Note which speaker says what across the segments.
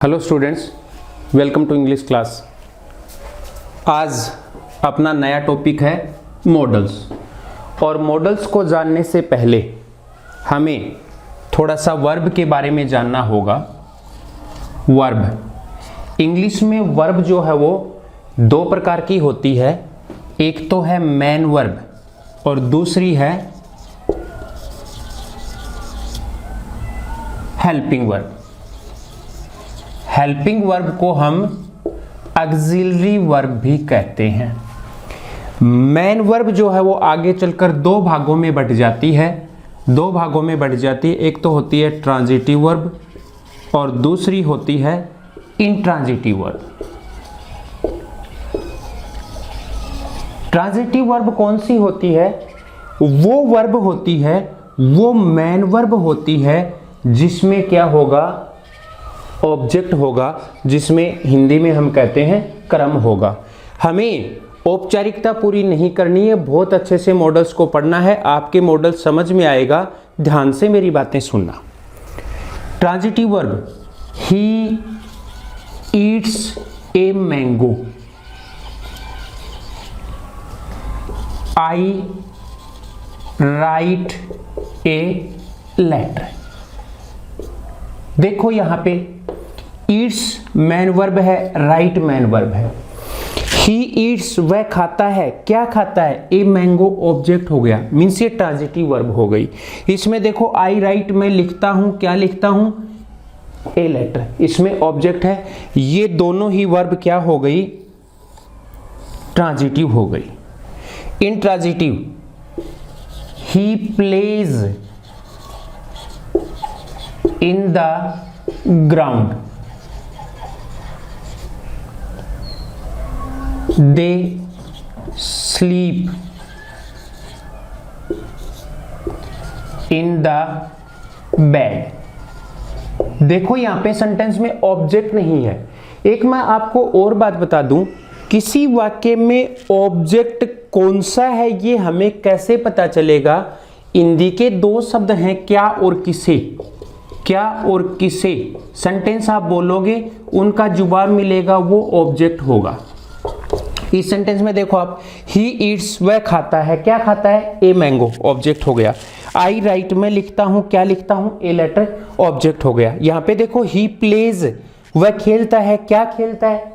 Speaker 1: Hello students, welcome to English class. आज अपना नया टॉपिक है मॉडल्स। और मॉडल्स को जानने से पहले हमें थोड़ा सा वर्ब के बारे में जानना होगा। वर्ब इंग्लिश में वर्ब जो है वो दो प्रकार की होती है। एक तो है मेन वर्ब और दूसरी है हेल्पिंग वर्ब। हेल्पिंग वर्ब को हम ऑक्सिलरी वर्ब भी कहते हैं। मेन वर्ब जो है वो आगे चलकर दो भागों में बट जाती है। एक तो होती है ट्रांजिटिव वर्ब और दूसरी होती है इंट्रांजिटिव वर्ब। ट्रांजिटिव वर्ब कौन सी होती है? वो वर्ब होती है, वो मेन वर्ब होती है जिसमें क्या होगा? ऑब्जेक्ट होगा, जिसमें हिंदी में हम कहते हैं क्रम होगा। हमें औपचारिकता पूरी नहीं करनी है, बहुत अच्छे से मॉडल्स को पढ़ना है, आपके मॉडल समझ में आएगा। ध्यान से मेरी बातें सुनना। Transitive verb, he eats a mango, I write a letter. देखो यहां पे ईट्स मैन वर्ब है, राइट मैन वर्ब है। ही ईट्स वह खाता है, क्या खाता है? ए मैंगो ऑब्जेक्ट हो गया, मीन्स ये ट्रांजिटिव वर्ब हो गई। इसमें देखो आई राइट मैं लिखता हूं, क्या लिखता हूं? ए लेटर, इसमें ऑब्जेक्ट है। ये दोनों ही वर्ब क्या हो गई? ट्रांजिटिव हो गई। Intransitive, he plays in the ground, they sleep in the bed। देखो यहां पे सेंटेंस में ऑब्जेक्ट नहीं है। एक मैं आपको और बात बता दूं, किसी वाक्य में ऑब्जेक्ट कौन सा है ये हमें कैसे पता चलेगा? हिंदी के दो शब्द हैं, क्या और किसे। क्या और किसे सेंटेंस आप बोलोगे, उनका जवाब मिलेगा, वो ऑब्जेक्ट होगा। इस सेंटेंस में देखो आप, ही ईट्स वह खाता है, क्या खाता है? ए मैंगो, ऑब्जेक्ट हो गया। आई राइट मैं लिखता हूं, क्या लिखता हूं? ए लेटर, ऑब्जेक्ट हो गया। यहां पे देखो ही प्लेज वह खेलता है, क्या खेलता है?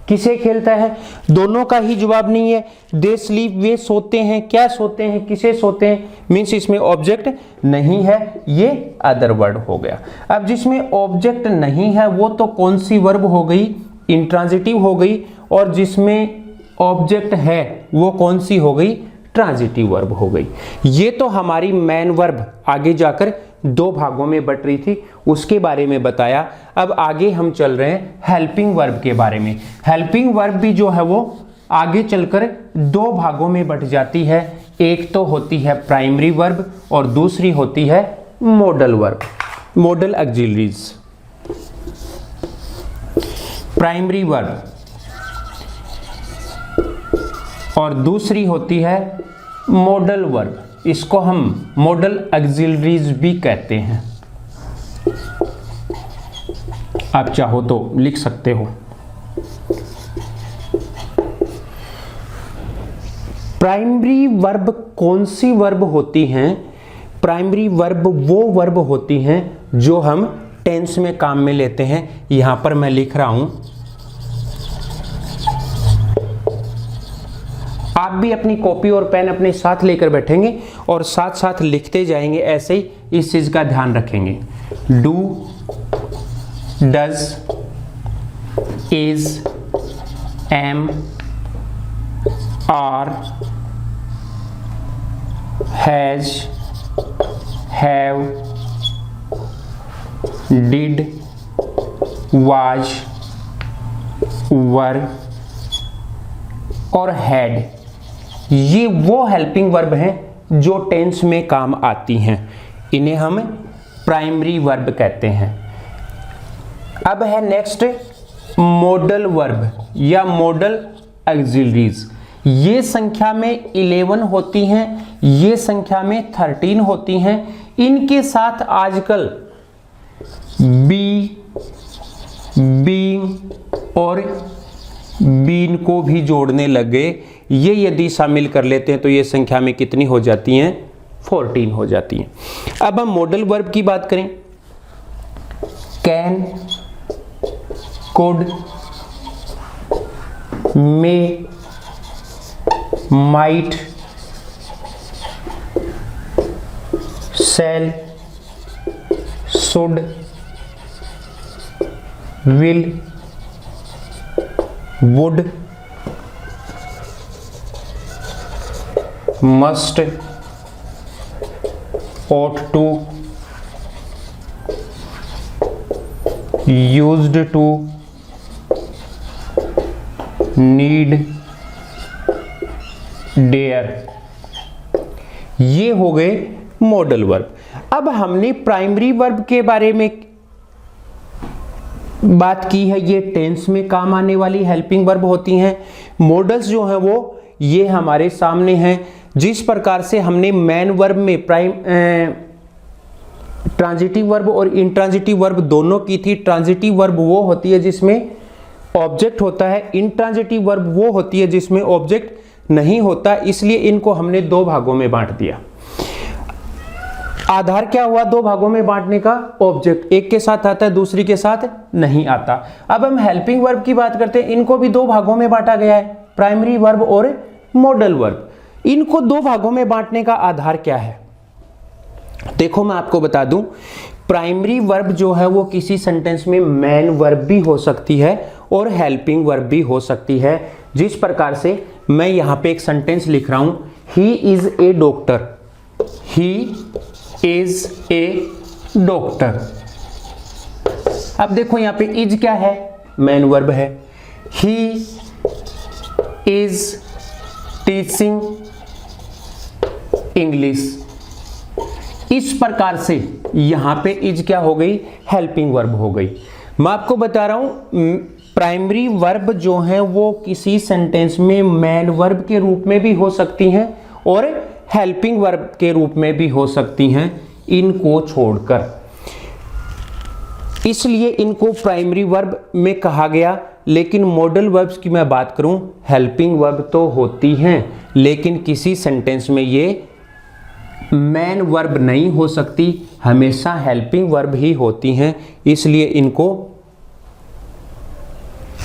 Speaker 1: किसे खेलता है? दोनों का ही जवाब नहीं है। दे स्लीप वे सोते हैं, क्या सोते हैं? किसे सोते हैं? मीन्स इसमें ऑब्जेक्ट नहीं है, ये अदर वर्ड हो गया। अब जिसमें ऑब्जेक्ट नहीं है वो तो कौन सी वर्ब हो गई? इंट्रांजिटिव हो गई। और जिसमें ऑब्जेक्ट है वो कौन सी हो गई? ट्रांजिटिव वर्ब हो गई। ये तो हमारी मेन वर्ब आगे जाकर दो भागों में बट रही थी, उसके बारे में बताया। अब आगे हम चल रहे हैं हेल्पिंग वर्ब के बारे में। हेल्पिंग वर्ब भी जो है वो आगे चलकर दो भागों में बट जाती है। एक तो होती है प्राइमरी वर्ब और दूसरी होती है modal verb, model auxiliaries. Primary verb और दूसरी होती है मॉडल वर्ब, इसको हम मॉडल ऑक्सिलरीज भी कहते हैं। आप चाहो तो लिख सकते हो। प्राइमरी वर्ब कौन सी वर्ब होती हैं? प्राइमरी वर्ब वो वर्ब होती हैं जो हम टेंस में काम में लेते हैं। यहां पर मैं लिख रहा हूं, आप भी अपनी कॉपी और पेन अपने साथ लेकर बैठेंगे और साथ साथ लिखते जाएंगे। ऐसे ही इस चीज का ध्यान रखेंगे। Do, does, is, am, are, has, have, did, was, were और हैड, ये वो हेल्पिंग वर्ब हैं जो टेंस में काम आती हैं। इन्हें हम प्राइमरी वर्ब कहते हैं। अब है नेक्स्ट मॉडल वर्ब या मॉडल ऑक्सिलरीज। ये संख्या में 11 होती हैं, ये संख्या में 13 होती हैं। इनके साथ आजकल बी, और बीन को भी जोड़ने लग गए। ये यदि शामिल कर लेते हैं तो ये संख्या में कितनी हो जाती हैं? 14 हो जाती हैं। अब हम मॉडल वर्ब की बात करें। Can, could, may, might, shall, should, will, would, must, ought to, used to, need, dare, ये हो गए मॉडल वर्ब। अब हमने प्राइमरी वर्ब के बारे में बात की है, ये टेंस में काम आने वाली हेल्पिंग वर्ब होती हैं। मॉडल्स जो हैं वो ये हमारे सामने हैं। जिस प्रकार से हमने मेन वर्ब में ट्रांजिटिव वर्ब और इंट्रांजिटिव वर्ब दोनों की थी। ट्रांजिटिव वर्ब वो होती है जिसमें ऑब्जेक्ट होता है, इंट्रांजिटिव वर्ब वो होती है जिसमें ऑब्जेक्ट नहीं होता। इसलिए इनको हमने दो भागों में बांट दिया। आधार क्या हुआ दो भागों में बांटने का? ऑब्जेक्ट एक के साथ आता है, दूसरी के साथ नहीं आता। अब हम हेल्पिंग वर्ब की बात करते हैं। इनको भी दो भागों में बांटा गया है, प्राइमरी वर्ब और मॉडल वर्ब। इनको दो भागों में बांटने का आधार क्या है? देखो मैं आपको बता दूं, प्राइमरी वर्ब जो है वो किसी सेंटेंस में मेन वर्ब भी हो सकती है और हेल्पिंग वर्ब भी हो सकती है। जिस प्रकार से मैं यहां पे एक सेंटेंस लिख रहा हूं, he is a doctor, he is a doctor. अब देखो यहां पे इज क्या है? मेन वर्ब है। He is teaching English. इस प्रकार से यहां पे इज क्या हो गई? हेल्पिंग वर्ब हो गई। मैं आपको बता रहा हूं प्राइमरी वर्ब जो है वो किसी सेंटेंस में मेन वर्ब के रूप में भी हो सकती हैं और हेल्पिंग वर्ब के रूप में भी हो सकती हैं, इनको छोड़कर। इसलिए इनको प्राइमरी वर्ब में कहा गया। लेकिन मॉडल वर्ब्स की मैं बात करूं, हेल्पिंग वर्ब तो होती हैं लेकिन किसी सेंटेंस में ये मेन वर्ब नहीं हो सकती, हमेशा हेल्पिंग वर्ब ही होती हैं। इसलिए इनको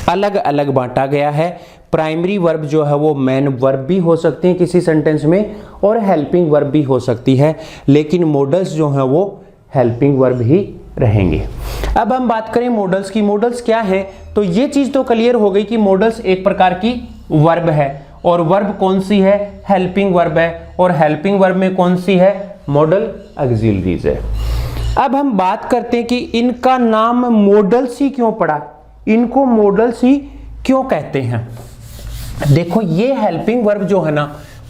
Speaker 1: अलग अलग बांटा गया है। प्राइमरी वर्ब जो है वो मेन वर्ब भी हो सकते हैं किसी सेंटेंस में और हेल्पिंग वर्ब भी हो सकती है, लेकिन मॉडल्स जो हैं वो हेल्पिंग वर्ब ही रहेंगे। अब हम बात करें मॉडल्स की। मॉडल्स क्या है? तो ये चीज तो क्लियर हो गई कि मॉडल्स एक प्रकार की वर्ब है और वर्ब कौन सी है? हेल्पिंग वर्ब है। और हेल्पिंग वर्ब में कौन सी है? मॉडल ऑक्सिलरीज है। अब हम बात करते हैं कि इनका नाम मॉडल्स ही क्यों पड़ा, इनको मॉडल्स ही क्यों कहते हैं। देखो ये हेल्पिंग वर्ब जो है ना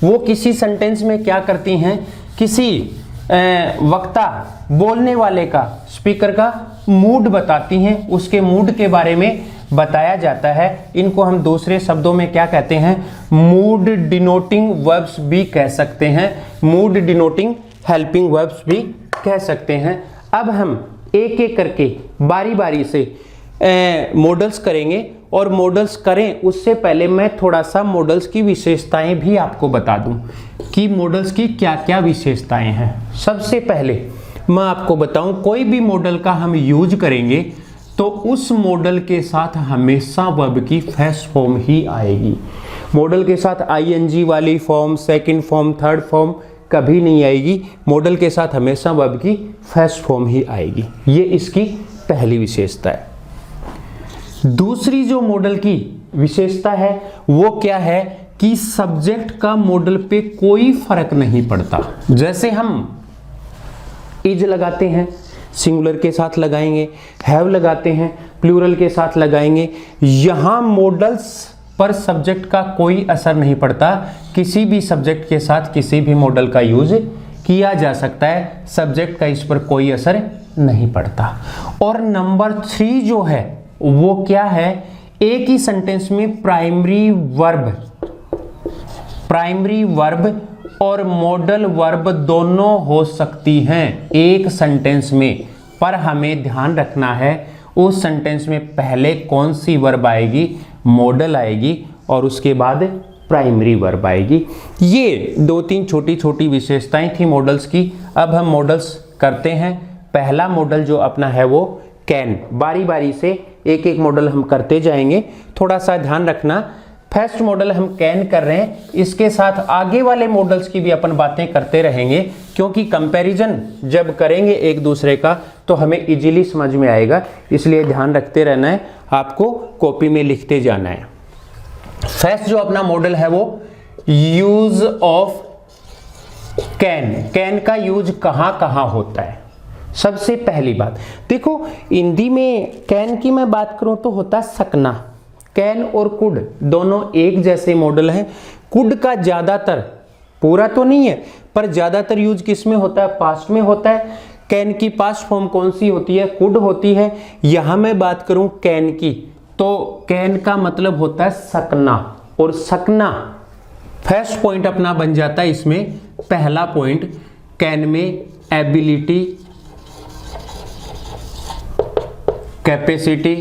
Speaker 1: वो किसी सेंटेंस में क्या करती हैं? किसी वक्ता बोलने वाले का, स्पीकर का मूड बताती हैं, उसके मूड के बारे में बताया जाता है। इनको हम दूसरे शब्दों में क्या कहते हैं? मूड डिनोटिंग वर्ब्स भी कह सकते हैं, मूड डिनोटिंग हेल्पिंग वर्ब्स भी कह सकते हैं। अब हम एक एक करके बारी बारी से मॉडल्स करेंगे और मॉडल्स करें उससे पहले मैं थोड़ा सा मॉडल्स की विशेषताएं भी आपको बता दूं कि मॉडल्स की क्या क्या विशेषताएं हैं। सबसे पहले मैं आपको बताऊं, कोई भी मॉडल का हम यूज करेंगे तो उस मॉडल के साथ हमेशा वर्ब की फर्स्ट फॉर्म ही आएगी। मॉडल के साथ आईएनजी वाली form, second form, third form कभी नहीं आएगी। मॉडल के साथ हमेशा वर्ब की फर्स्ट फॉर्म ही आएगी। ये इसकी पहली विशेषता है। दूसरी जो मॉडल की विशेषता है वो क्या है कि सब्जेक्ट का मॉडल पे कोई फर्क नहीं पड़ता। जैसे हम इज लगाते हैं सिंगुलर के साथ लगाएंगे, हैव लगाते हैं प्लूरल के साथ लगाएंगे, यहां मॉडल्स पर सब्जेक्ट का कोई असर नहीं पड़ता। किसी भी सब्जेक्ट के साथ किसी भी मॉडल का यूज किया जा सकता है, सब्जेक्ट का इस पर कोई असर नहीं पड़ता। और नंबर 3 जो है वो क्या है? एक ही सेंटेंस में प्राइमरी वर्ब और मॉडल वर्ब दोनों हो सकती हैं एक सेंटेंस में, पर हमें ध्यान रखना है उस सेंटेंस में पहले कौन सी वर्ब आएगी, मॉडल आएगी, और उसके बाद प्राइमरी वर्ब आएगी। ये 2-3 छोटी छोटी विशेषताएं थी मॉडल्स की। अब हम मॉडल्स करते हैं। पहला मॉडल जो अपना है वो कैन। बारी बारी से एक एक मॉडल हम करते जाएंगे, थोड़ा सा ध्यान रखना। फर्स्ट मॉडल हम कैन कर रहे हैं, इसके साथ आगे वाले मॉडल्स की भी अपन बातें करते रहेंगे, क्योंकि कंपैरिजन जब करेंगे एक दूसरे का तो हमें इजीली समझ में आएगा, इसलिए ध्यान रखते रहना है, आपको कॉपी में लिखते जाना है। फर्स्ट जो अपना मॉडल है वो यूज ऑफ कैन। कैन का यूज कहां कहां होता है? सबसे पहली बात देखो, हिंदी में कैन की मैं बात करूं तो होता है सकना। कैन और कुड दोनों एक जैसे मॉडल हैं। कुड का ज्यादातर, पूरा तो नहीं है पर ज्यादातर यूज किस में होता है? पास्ट में होता है। कैन की पास्ट फॉर्म कौन सी होती है? कुड होती है। यहां मैं बात करूं कैन की, तो कैन का मतलब होता है सकना, और सकना फर्स्ट पॉइंट अपना बन जाता है इसमें। पहला पॉइंट कैन में एबिलिटी, कैपेसिटी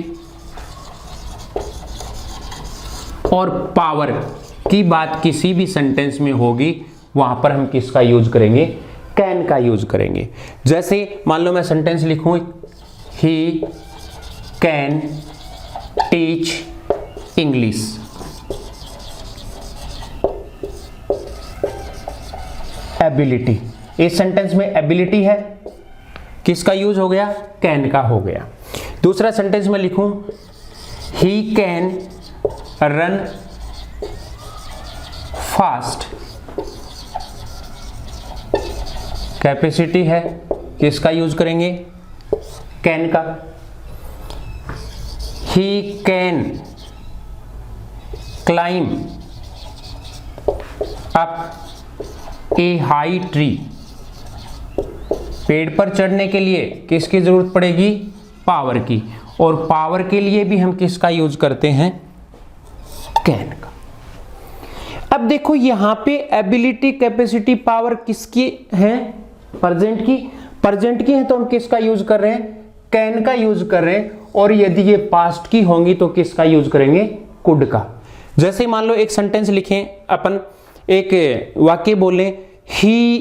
Speaker 1: और पावर की बात किसी भी सेंटेंस में होगी, वहां पर हम किसका यूज करेंगे? कैन का यूज करेंगे। जैसे मान लो मैं सेंटेंस लिखूं, he can teach English. Ability, इस सेंटेंस में एबिलिटी है, किसका यूज हो गया? कैन का हो गया। दूसरा सेंटेंस में लिखूं, he can run fast. Capacity है, किसका यूज करेंगे? कैन का। He can climb up A high tree. पेड़ पर चढ़ने के लिए किसकी जरूरत पड़ेगी? पावर की, और पावर के लिए भी हम किसका यूज करते हैं? कैन का। अब देखो यहां पे एबिलिटी, कैपेसिटी, पावर किसकी है? प्रेजेंट की। प्रेजेंट की है तो हम किसका यूज कर रहे हैं? कैन का यूज कर रहे हैं। और यदि ये पास्ट की होंगी तो किसका यूज करेंगे? कुड का। जैसे मान लो एक सेंटेंस लिखें अपन, एक वाक्य बोले, he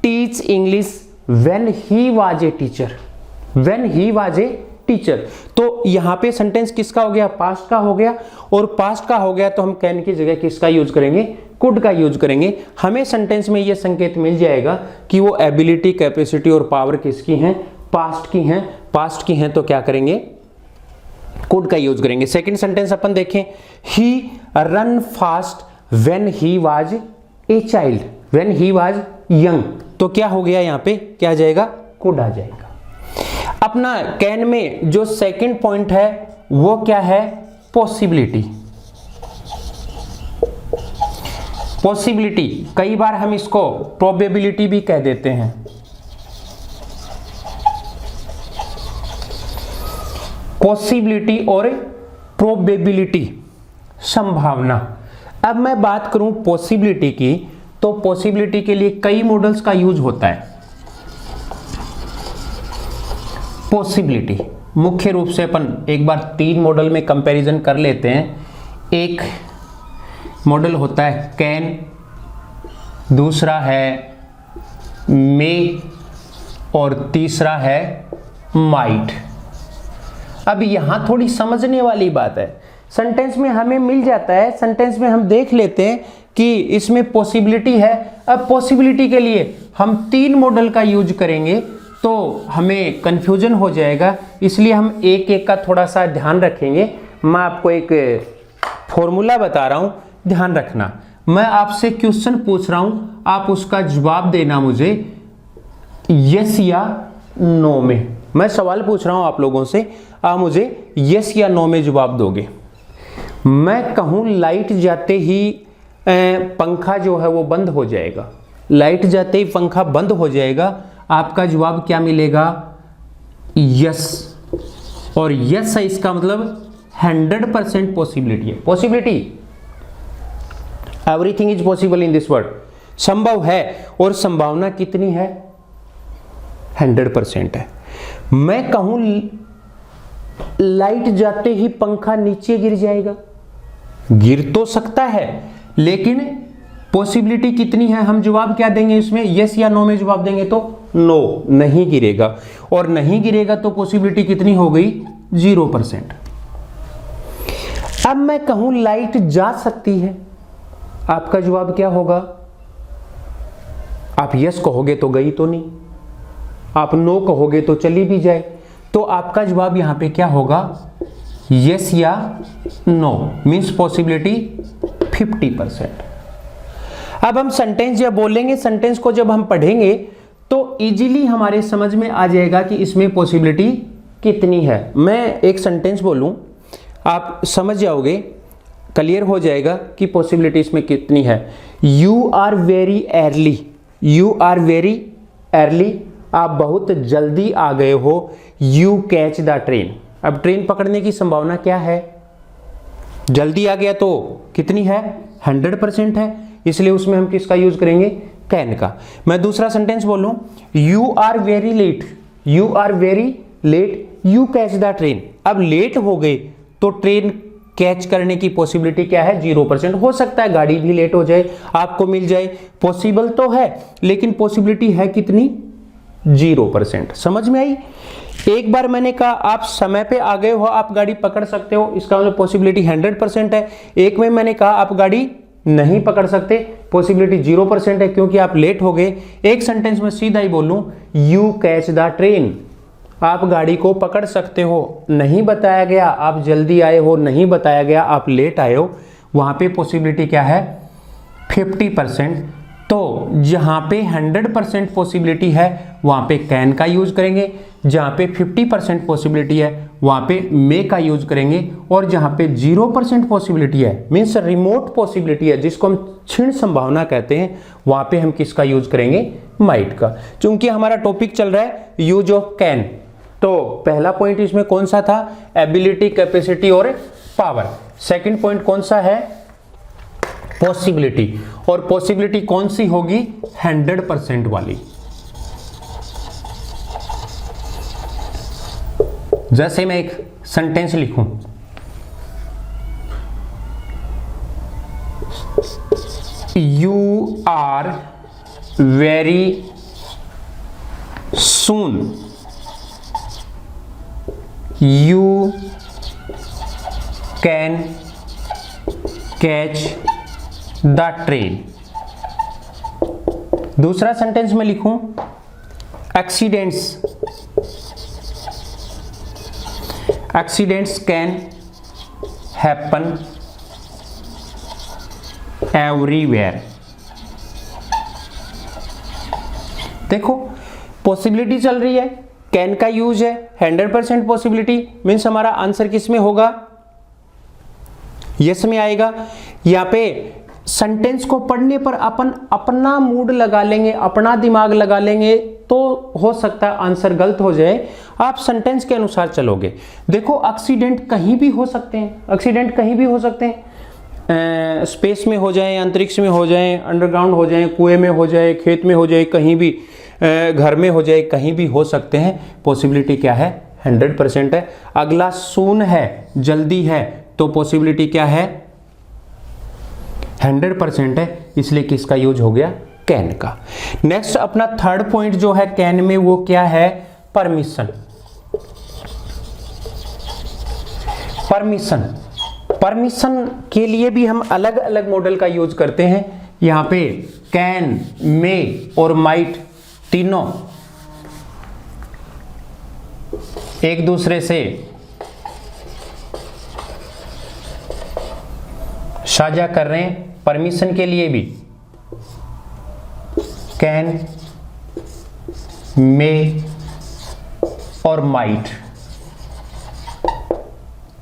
Speaker 1: teach English when he was a teacher. When he was a teacher, तो यहां पे सेंटेंस किसका हो गया? पास्ट का हो गया। और पास्ट का हो गया तो हम कैन की जगह किसका यूज करेंगे? कुड का यूज करेंगे। हमें सेंटेंस में यह संकेत मिल जाएगा कि वो एबिलिटी, कैपेसिटी और पावर किसकी हैं? पास्ट की हैं। पास्ट की हैं तो क्या करेंगे? कुड का यूज करेंगे। सेकंड सेंटेंस अपन देखें, he run fast when he was a child. When he was young, तो क्या हो गया? यहां पे क्या आ जाएगा? कुड आ जाएगा। अपना कैन में जो सेकंड पॉइंट है वो क्या है? पॉसिबिलिटी। पॉसिबिलिटी कई बार हम इसको प्रोबेबिलिटी भी कह देते हैं। पॉसिबिलिटी और प्रोबेबिलिटी, संभावना। अब मैं बात करूं पॉसिबिलिटी की, तो पॉसिबिलिटी के लिए कई मॉडल्स का यूज होता है। पॉसिबिलिटी मुख्य रूप से अपन एक बार 3 मॉडल में कंपैरिजन कर लेते हैं। एक मॉडल होता है कैन, दूसरा है मे, और तीसरा है माइट। अब यहां थोड़ी समझने वाली बात है। सेंटेंस में हमें मिल जाता है, सेंटेंस में हम देख लेते हैं कि इसमें पॉसिबिलिटी है। अब पॉसिबिलिटी के लिए हम 3 मॉडल का यूज करेंगे तो हमें कंफ्यूजन हो जाएगा, इसलिए हम एक एक का थोड़ा सा ध्यान रखेंगे। मैं आपको एक फॉर्मूला बता रहा हूं, ध्यान रखना। मैं आपसे क्वेश्चन पूछ रहा हूं, आप उसका जवाब देना मुझे यस या नो में। मैं सवाल पूछ रहा हूं आप लोगों से, आप मुझे यस या नो में जवाब दोगे। मैं कहूं लाइट जाते ही पंखा जो है वो बंद हो जाएगा, लाइट जाते ही पंखा बंद हो जाएगा, आपका जवाब क्या मिलेगा? यस। और यस है इसका मतलब 100% पॉसिबिलिटी है। Possibility, everything is possible in this world, संभव है। और संभावना कितनी है? 100% है। मैं कहूं लाइट जाते ही पंखा नीचे गिर जाएगा? गिर तो सकता है, लेकिन पॉसिबिलिटी कितनी है? हम जवाब क्या देंगे इसमें? यस या नो में जवाब देंगे तो नो, नहीं गिरेगा। और नहीं गिरेगा तो पॉसिबिलिटी कितनी हो गई? 0%। अब मैं कहूं लाइट जा सकती है, आपका जवाब क्या होगा? आप यस कहोगे तो गई तो नहीं, आप नो कहोगे तो चली भी जाए। तो आपका जवाब यहां पे क्या होगा? यस या नो, मीन्स पॉसिबिलिटी 50%। अब हम सेंटेंस जब बोलेंगे, सेंटेंस को जब हम पढ़ेंगे तो इजीली हमारे समझ में आ जाएगा कि इसमें पॉसिबिलिटी कितनी है। मैं एक सेंटेंस बोलूं, आप समझ जाओगे, क्लियर हो जाएगा कि पॉसिबिलिटी इसमें कितनी है। You are very early, you are very early, आप बहुत जल्दी आ गए हो। यू कैच द ट्रेन, अब ट्रेन पकड़ने की संभावना क्या है? जल्दी आ गया तो कितनी है? 100% है, इसलिए उसमें हम किसका यूज करेंगे? कैन का। मैं दूसरा सेंटेंस बोलूं, you are very late, you are very late, you catch the train, अब लेट हो गए तो ट्रेन कैच करने की पॉसिबिलिटी क्या है? 0%। हो सकता है गाड़ी भी लेट हो जाए, आपको मिल जाए, पॉसिबल तो है, लेकिन पॉसिबिलिटी है कितनी? 0%। समझ में आई? एक बार मैंने कहा आप समय पे आ गए हो, आप गाड़ी पकड़ सकते हो, इसका मतलब पॉसिबिलिटी 100% है। एक में मैंने कहा आप गाड़ी नहीं पकड़ सकते, पॉसिबिलिटी 0% है क्योंकि आप लेट हो गए। एक सेंटेंस में सीधा ही बोलूं, यू कैच द ट्रेन, आप गाड़ी को पकड़ सकते हो, नहीं बताया गया आप जल्दी आए हो, नहीं बताया गया आप लेट आए हो, वहां पे पॉसिबिलिटी क्या है? 50%। तो जहां पे 100% पॉसिबिलिटी है वहां पे कैन का यूज करेंगे, जहां पे 50% पॉसिबिलिटी है वहां पे मे का यूज करेंगे, और जहां पे 0% पॉसिबिलिटी है, मीन्स रिमोट पॉसिबिलिटी है, जिसको हम क्षीण संभावना कहते हैं, वहां पे हम किसका यूज करेंगे? माइट का। चूंकि हमारा टॉपिक चल रहा है यूज ऑफ कैन, तो पहला पॉइंट इसमें कौन सा था? एबिलिटी, कैपेसिटी और पावर। सेकंड पॉइंट कौन सा है? पॉसिबिलिटी। और पॉसिबिलिटी कौन सी होगी? 100% वाली। जैसे मैं एक सेंटेंस लिखूं, you are very soon, you can catch the train. दूसरा सेंटेंस में लिखूं, accidents, accidents can happen everywhere. देखो पॉसिबिलिटी चल रही है, कैन का यूज है, 100% पॉसिबिलिटी, मीन्स हमारा आंसर किस में होगा? यस में आएगा। यहां पे सेंटेंस को पढ़ने पर अपन अपना मूड लगा लेंगे, अपना दिमाग लगा लेंगे, तो हो सकता है आंसर गलत हो जाए। आप सेंटेंस के अनुसार चलोगे। देखो एक्सीडेंट कहीं भी हो सकते हैं, एक्सीडेंट कहीं भी हो सकते हैं, स्पेस में हो जाए, अंतरिक्ष में हो जाए, अंडरग्राउंड हो जाए, कुएं में हो जाए, खेत में हो जाए, कहीं भी, घर में हो जाए, कहीं भी हो सकते हैं। पॉसिबिलिटी क्या है? 100% है। अगला सून है, जल्दी है, तो पॉसिबिलिटी क्या है? 100% है, इसलिए किसका यूज हो गया? कैन का। नेक्स्ट अपना थर्ड पॉइंट जो है कैन में, वो क्या है? परमिशन। परमिशन, परमिशन के लिए भी हम अलग अलग मॉडल का यूज करते हैं। यहां पे कैन, मे और माइट तीनों एक दूसरे से साझा कर रहे हैं। परमिशन के लिए भी कैन, मे और माइट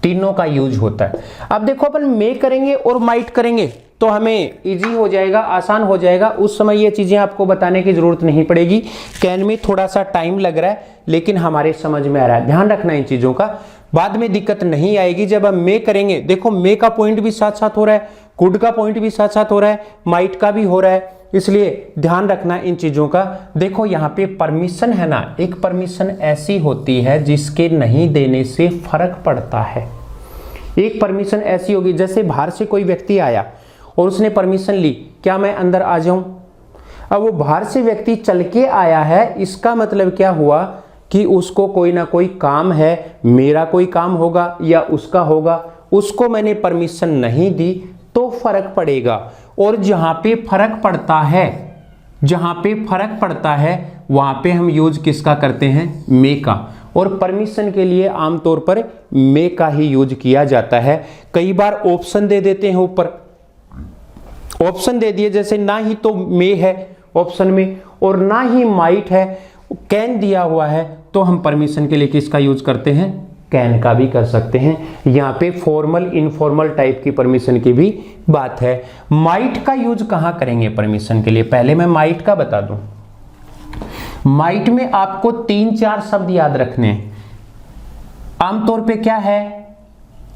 Speaker 1: तीनों का यूज होता है। अब देखो अपन मे करेंगे और माइट करेंगे तो हमें इजी हो जाएगा, आसान हो जाएगा, उस समय ये चीजें आपको बताने की जरूरत नहीं पड़ेगी। कैन में थोड़ा सा टाइम लग रहा है लेकिन हमारे समझ में आ रहा है, ध्यान रखना इन चीजों का, बाद में दिक्कत नहीं आएगी जब हम मे करेंगे। देखो मे का पॉइंट भी साथ साथ हो रहा है, कुड का पॉइंट भी साथ साथ हो रहा है, माइट का भी हो रहा है, इसलिए ध्यान रखना इन चीजों का। देखो यहाँ पे परमिशन है ना, एक परमिशन ऐसी होती है जिसके नहीं देने से फर्क पड़ता है। एक परमिशन ऐसी होगी, जैसे बाहर से कोई व्यक्ति आया और उसने परमिशन ली, क्या मैं अंदर आ जाऊं? अब वो बाहर से व्यक्ति चल के आया है, इसका मतलब क्या हुआ कि उसको कोई ना कोई काम है, मेरा कोई काम होगा या उसका होगा, उसको मैंने परमिशन नहीं दी तो फर्क पड़ेगा। और जहां पे फर्क पड़ता है, जहां पे फर्क पड़ता है वहां पे हम यूज किसका करते हैं? मे का। और परमिशन के लिए आमतौर पर मे का ही यूज किया जाता है। कई बार ऑप्शन दे देते हैं, ऊपर ऑप्शन दे दिए, जैसे ना ही तो मे है ऑप्शन में और ना ही माइट है, कैन दिया हुआ है, तो हम परमिशन के लिए किसका यूज करते हैं? कैन का भी कर सकते हैं। यहाँ पे फॉर्मल इनफॉर्मल टाइप की परमिशन की भी बात है। माइट का यूज कहां करेंगे परमिशन के लिए? पहले मैं माइट का बता दूं। माइट में आपको 3-4 शब्द याद रखने हैं। आमतौर पे क्या है?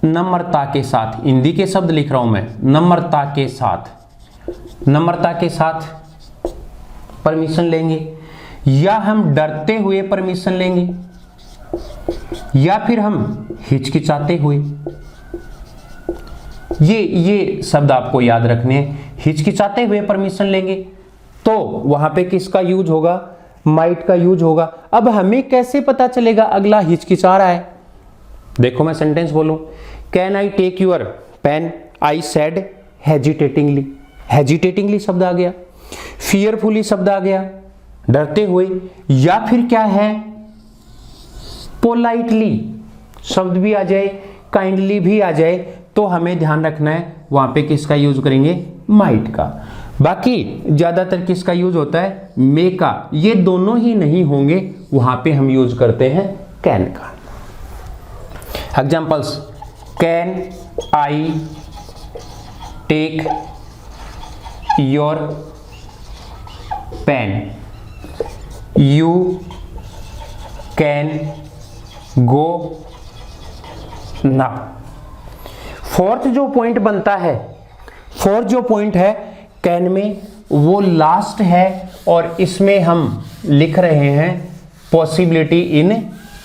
Speaker 1: नम्रता के साथ, हिंदी के शब्द लिख रहा हूं मैं, नम्रता के साथ, नम्रता के साथ परमिशन लेंगे, या हम डरते हुए परमिशन लेंगे, या फिर हम हिचकिचाते हुए। ये शब्द आपको याद रखने हैं। हिचकिचाते हुए परमिशन लेंगे तो वहां पे किसका यूज होगा? माइट का यूज होगा। अब हमें कैसे पता चलेगा अगला हिचकिचा रहा है? देखो मैं सेंटेंस बोलूं, can I take your pen? I said hesitatingly, hesitatingly शब्द आ गया, फियरफुली शब्द आ गया, डरते हुए, या फिर क्या है? पोलाइटली शब्द भी आ जाए, काइंडली भी आ जाए, तो हमें ध्यान रखना है वहां पे किसका यूज करेंगे? माइट का। बाकी ज्यादातर किसका यूज होता है? मे का। ये दोनों ही नहीं होंगे, वहां पे हम यूज करते हैं कैन का। Examples, can I take your pen? You can go now. Fourth जो पॉइंट बनता है, फोर्थ जो पॉइंट है कैन में, वो लास्ट है और इसमें हम लिख रहे हैं पॉसिबिलिटी इन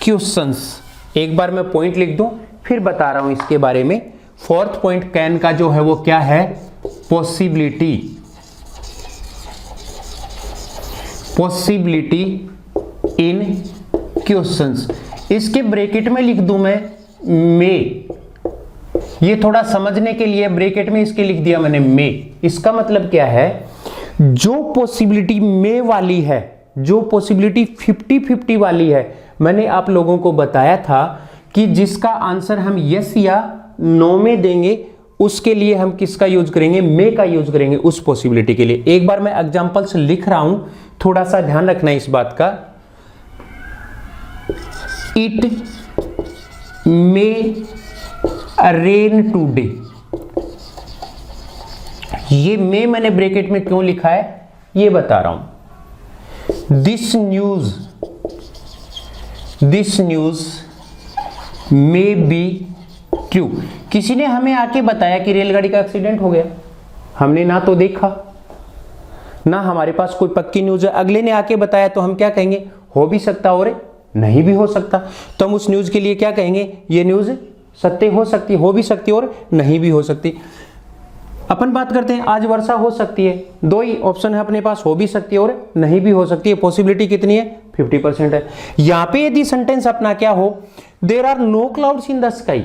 Speaker 1: क्वेश्चंस। एक बार मैं पॉइंट लिख दूं फिर बता रहा हूं इसके बारे में। फोर्थ पॉइंट कैन का जो है वो क्या है? Possibility, possibility in questions. इसके ब्रैकेट में लिख दूं मैं मे, ये थोड़ा समझने के लिए ब्रैकेट में इसके लिख दिया मैंने मे। इसका मतलब क्या है? जो पॉसिबिलिटी मे वाली है, जो पॉसिबिलिटी 50-50 वाली है, मैंने आप लोगों को बताया था कि जिसका आंसर हम यस या नो में देंगे उसके लिए हम किसका यूज करेंगे? मे का यूज करेंगे उस पॉसिबिलिटी के लिए। एक बार मैं एग्जांपल्स लिख रहा हूं, थोड़ा सा ध्यान रखना इस बात का। इट मे रेन टूडे, ये मे मैंने ब्रैकेट में क्यों लिखा है ये बता रहा हूं। This news may be true. किसी ने हमें आके बताया कि रेलगाड़ी का एक्सीडेंट हो गया, हमने ना तो देखा ना हमारे पास कोई पक्की न्यूज है। अगले ने आके बताया तो हम क्या कहेंगे? हो भी सकता और नहीं भी हो सकता। तो हम उस न्यूज के लिए क्या कहेंगे? ये न्यूज सत्य हो सकती, हो भी सकती और नहीं भी हो सकती। अपन बात करते हैं आज वर्षा हो सकती है, दो ही ऑप्शन है अपने पास, हो भी सकती है और नहीं भी हो सकती है। पॉसिबिलिटी कितनी है? 50% है। यहां पे यदि सेंटेंस अपना क्या हो, there are no clouds in the sky,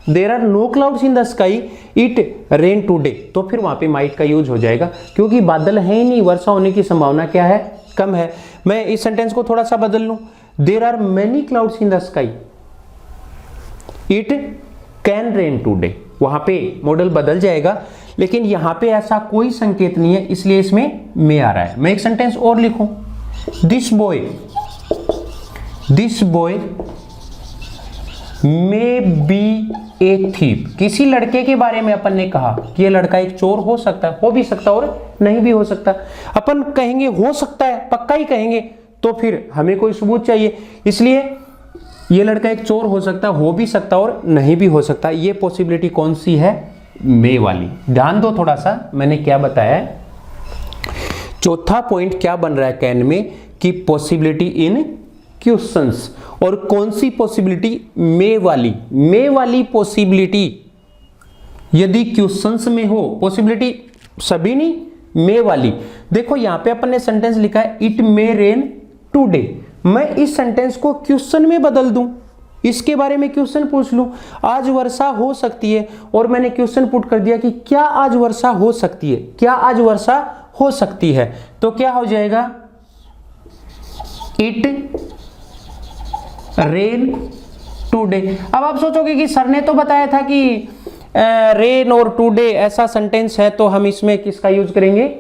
Speaker 1: there are no clouds in the sky, it rain today, तो फिर वहां पे माइट का यूज हो जाएगा, क्योंकि बादल है ही नहीं, वर्षा होने की संभावना क्या है? कम है। मैं इस सेंटेंस को थोड़ा सा बदल लूं, there are many clouds in the sky, it can rain today, वहां पे मॉडल बदल जाएगा। लेकिन यहां पे ऐसा कोई संकेत नहीं है, इसलिए इसमें मे आ रहा है। मैं एक सेंटेंस और लिखूं, this boy may be a thief. किसी लड़के के बारे में अपन ने कहा कि ये लड़का एक चोर हो सकता है, हो भी सकता और नहीं भी हो सकता। अपन कहेंगे हो सकता है, पक्का ही कहेंगे, तो फिर हमें कोई सबूत चाहिए, इसलिए ये लड़का एक चोर हो सकता है, हो भी सकता और नहीं भी हो सकता। ये पॉसिबिलिटी कौन सी है? मे वाली। ध्यान दो थोड़ा सा, मैंने क्या बताया है। चौथा पॉइंट क्या बन रहा है कैन में कि पॉसिबिलिटी इन क्वेश्चंस, और कौन सी पॉसिबिलिटी? मे वाली पॉसिबिलिटी यदि क्वेश्चंस में हो, पॉसिबिलिटी सभी नहीं, मे वाली। देखो यहां पे अपन ने सेंटेंस लिखा है इट मे रेन टुडे, मैं इस सेंटेंस को क्वेश्चन में बदल दूं, इसके बारे में क्वेश्चन पूछ लूं, आज वर्षा हो सकती है, और मैंने क्वेश्चन पुट कर दिया कि क्या आज वर्षा हो सकती है, क्या आज वर्षा हो सकती है, तो क्या हो जाएगा? It rain today. अब आप सोचोगे कि सर ने तो बताया था कि रेन और टुडे ऐसा सेंटेंस है, तो हम इसमें किसका यूज करेंगे?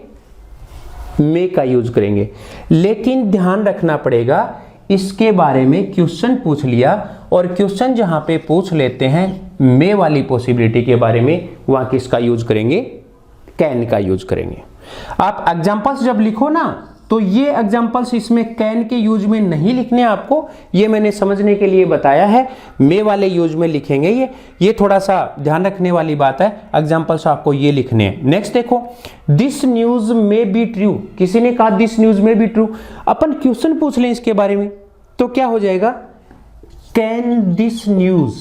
Speaker 1: मे का यूज करेंगे। लेकिन ध्यान रखना पड़ेगा, इसके बारे में क्वेश्चन पूछ लिया, और क्वेश्चन जहां पे पूछ लेते हैं मे वाली पॉसिबिलिटी के बारे में, वहां किसका यूज करेंगे? कैन का यूज करेंगे। आप एग्जांपल्स जब लिखो ना, तो ये एग्जांपल्स इसमें कैन के यूज में नहीं लिखने आपको, ये मैंने समझने के लिए बताया है, मे वाले यूज में लिखेंगे। ये थोड़ा सा ध्यान रखने वाली बात है, एग्जांपल्स आपको ये लिखने हैं। नेक्स्ट देखो, this news may be true, किसी ने कहा this news may be true, upon question पूछ लें इसके बारे में, तो क्या हो जाएगा? Can this news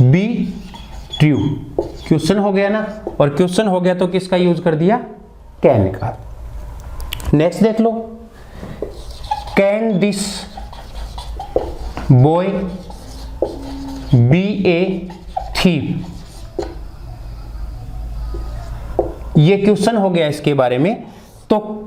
Speaker 1: be true, question हो गया ना, और क्वेश्चन हो गया तो किसका यूज कर दिया? कैन का। नेक्स्ट देख लो, can this boy be a thief, ये क्वेश्चन हो गया इसके बारे में। तो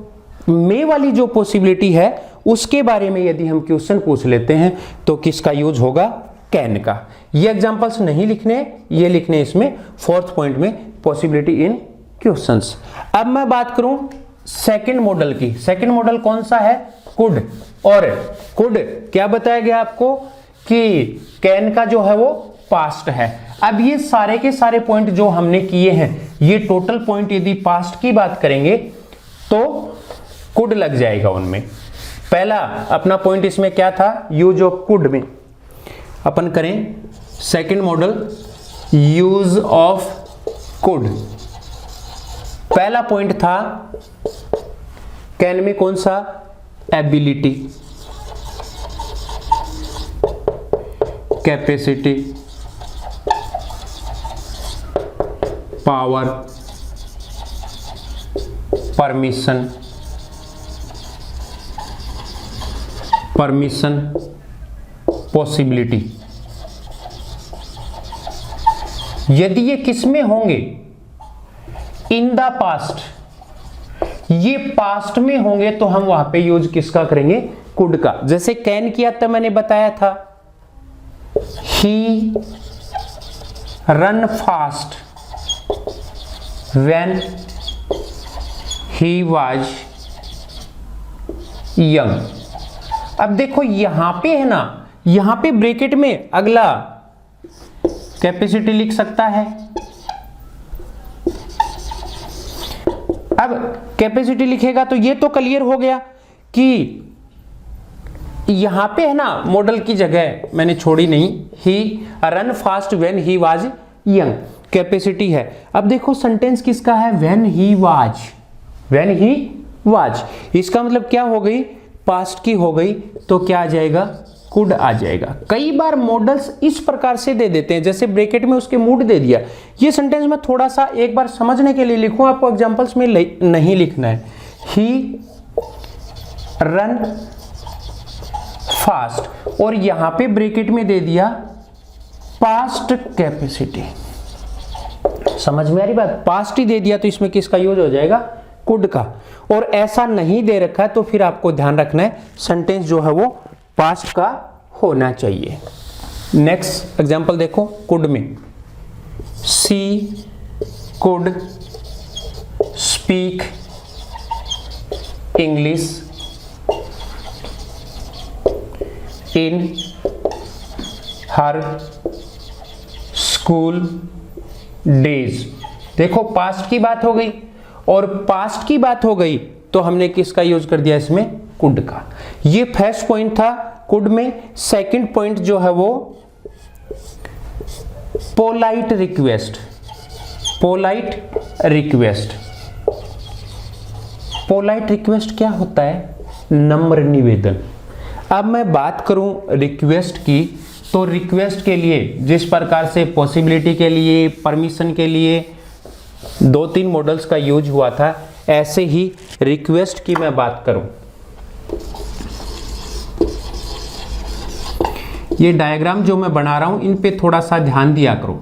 Speaker 1: मे वाली जो पॉसिबिलिटी है उसके बारे में यदि हम क्वेश्चन पूछ लेते हैं तो किसका यूज होगा? कैन का। ये एग्जांपल्स नहीं लिखने, ये लिखने इसमें फोर्थ पॉइंट में, पॉसिबिलिटी इन क्वेश्चंस। अब मैं बात करूं सेकंड मॉडल की। सेकंड मॉडल कौन सा है? कुड। और कुड क्या बताया गया आपको कि कैन का जो है वो पास्ट है। अब ये सारे के सारे पॉइंट जो हमने किए हैं, ये टोटल पॉइंट यदि पास्ट की बात करेंगे तो कुड लग जाएगा उनमें। पहला अपना पॉइंट इसमें क्या था? यूज ऑफ कुड में अपन करें second model, use of could. पहला पॉइंट था कैन में कौन सा? Ability, capacity, power, permission, possibility. यदि ये किसमें होंगे? इन द पास्ट, ये पास्ट में होंगे तो हम वहां पे यूज किसका करेंगे? कुड का। जैसे कैन किया था मैंने बताया था, he run fast when he was young. अब देखो यहां पे है ना, यहां पे ब्रैकेट में अगला कैपेसिटी लिख सकता है। अब कैपेसिटी लिखेगा तो ये तो क्लियर हो गया कि यहां पे है ना मॉडल की जगह मैंने छोड़ी नहीं, he run fast when he was young, capacity है। अब देखो सेंटेंस किसका है? When he was. इसका मतलब क्या हो गई? पास्ट की हो गई, तो क्या आ जाएगा? कुड आ जाएगा। कई बार मॉडल्स इस प्रकार से दे देते हैं, जैसे ब्रैकेट में उसके मूड दे दिया। ये सेंटेंस में थोड़ा सा एक बार समझने के लिए लिखूं, आपको एग्जांपल्स में नहीं लिखना है। ही रन फास्ट, और यहां पे ब्रैकेट में दे दिया पास्ट कैपेसिटी। समझ में आ रही बात? पास्ट ही दे दिया तो इसमें किसका यूज हो जाएगा? कुड का। और ऐसा नहीं दे रखा है तो फिर आपको ध्यान रखना है सेंटेंस जो है वो पास्ट का होना चाहिए। नेक्स्ट एग्जांपल देखो कुड में, she could speak English in her school days. देखो पास्ट की बात हो गई, और पास्ट की बात हो गई तो हमने किसका यूज कर दिया इसमें? कुड का। ये फर्स्ट पॉइंट था कुड में। सेकंड पॉइंट जो है वो polite request, polite request, polite request क्या होता है? नम्र निवेदन। अब मैं बात करूं रिक्वेस्ट की, तो रिक्वेस्ट के लिए जिस प्रकार से पॉसिबिलिटी के लिए, परमिशन के लिए 2-3 मॉडल्स का यूज हुआ था, ऐसे ही रिक्वेस्ट की मैं बात करूं, ये डायग्राम जो मैं बना रहा हूं इन पे थोड़ा सा ध्यान दिया करो।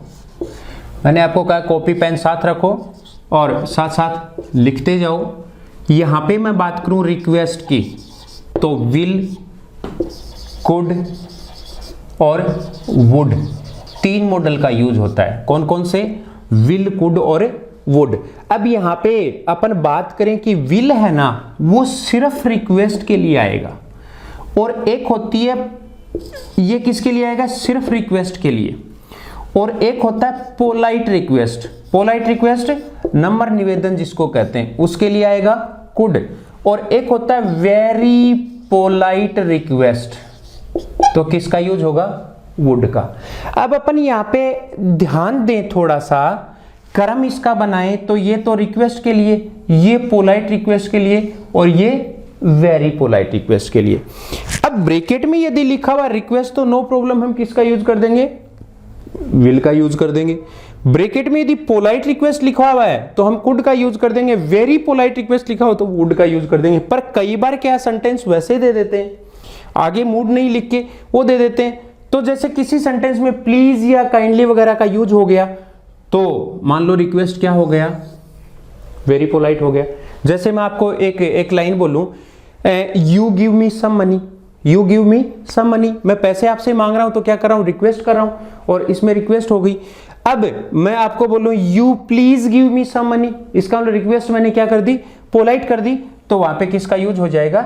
Speaker 1: मैंने आपको कहा कॉपी पेन साथ रखो और साथ साथ लिखते जाओ। यहां पे मैं बात करूं रिक्वेस्ट की, तो विल, कुड और वुड 3 मॉडल का यूज होता है। कौन कौन से? विल, कुड और वुड। अब यहां पे अपन बात करें कि विल है ना, वो सिर्फ रिक्वेस्ट के लिए आएगा, और एक होती है, ये किसके लिए आएगा? सिर्फ रिक्वेस्ट के लिए। और एक होता है पोलाइट रिक्वेस्ट, पोलाइट रिक्वेस्ट नम्र निवेदन जिसको कहते हैं, उसके लिए आएगा कुड। और एक होता है वेरी पोलाइट रिक्वेस्ट, तो किसका यूज होगा? वुड का। अब अपन यहां पे ध्यान दें थोड़ा सा, क्रम इसका बनाएं, तो ये तो रिक्वेस्ट के लिए, ये पोलाइट रिक्वेस्ट के लिए, और ये वेरी पोलाइट रिक्वेस्ट के लिए। अब ब्रैकेट में यदि लिखा हुआ रिक्वेस्ट, तो नो प्रॉब्लम, हम किसका यूज कर देंगे? विल का यूज कर देंगे। ब्रैकेट में यदि पोलाइट रिक्वेस्ट लिखा हुआ है तो हम कुड का यूज कर देंगे, वेरी पोलाइट रिक्वेस्ट लिखा हो तो वुड का यूज कर देंगे। पर कई बार क्या सेंटेंस वैसे दे देते हैं, आगे मूड नहीं लिख के वो दे देते हैं। तो जैसे किसी सेंटेंस में प्लीज या काइंडली वगैरह का यूज हो गया, तो मान लो रिक्वेस्ट क्या हो गया? वेरी पोलाइट हो गया। जैसे मैं आपको एक लाइन बोलूं, you give me some money, you give me some money, मैं पैसे आपसे मांग रहा हूं, तो क्या कर रहा हूं? रिक्वेस्ट कर रहा हूं, और इसमें रिक्वेस्ट हो गई। अब मैं आपको बोलूं you please give me some money, इसका मतलब रिक्वेस्ट मैंने क्या कर दी? पोलाइट कर दी, तो वहां पे किसका यूज हो जाएगा?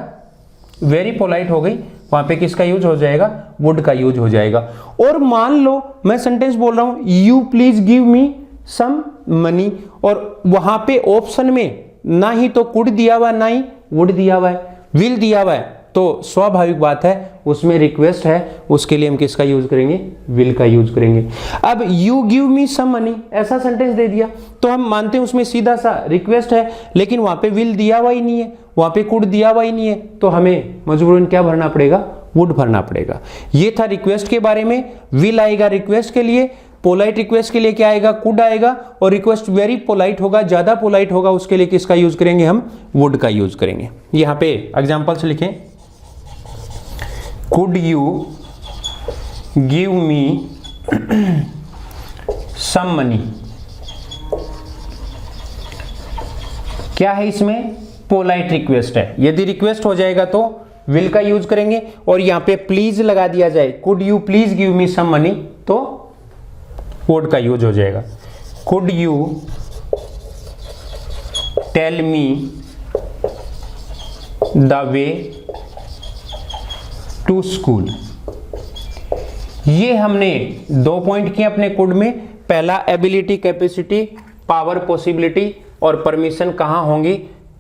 Speaker 1: वेरी पोलाइट हो गई, वहां पे किसका यूज हो जाएगा? वुड का यूज हो जाएगा। और मान लो मैं सेंटेंस बोल रहा हूं you please give me some money, और वहां पे ऑप्शन में ना ही तो कुड दिया हुआ, ना ही वुड दिया हुआ है, विल दिया हुआ है, तो स्वाभाविक बात है उसमें रिक्वेस्ट है, उसके लिए हम किसका यूज करेंगे? विल का यूज करेंगे। अब you give me some money ऐसा सेंटेंस दे दिया, तो हम मानते हैं उसमें सीधा सा रिक्वेस्ट है, लेकिन वहां पे विल दिया हुआ ही नहीं है, वहां पे कुड दिया हुआ ही नहीं है, तो हमें मजबूरन क्या भरना पड़ेगा? वुड भरना पड़ेगा। ये था रिक्वेस्ट के बारे में। विल आएगा रिक्वेस्ट के लिए, पोलाइट रिक्वेस्ट के लिए क्या आएगा? कुड आएगा, और रिक्वेस्ट वेरी पोलाइट होगा, ज्यादा पोलाइट होगा, उसके लिए किसका यूज करेंगे? हम वुड का यूज करेंगे। यहां पे एग्जांपल से लिखें, could you give me some money, क्या है इसमें? पोलाइट रिक्वेस्ट है। यदि रिक्वेस्ट हो जाएगा तो विल का यूज करेंगे, और यहां पे प्लीज लगा दिया जाए, could you please give me some money, तो वुड का यूज हो जाएगा। Could you tell me the way to school. ये हमने 2 पॉइंट किए अपने कुड में। पहला एबिलिटी, कैपेसिटी, पावर, पॉसिबिलिटी और परमिशन कहां होंगी?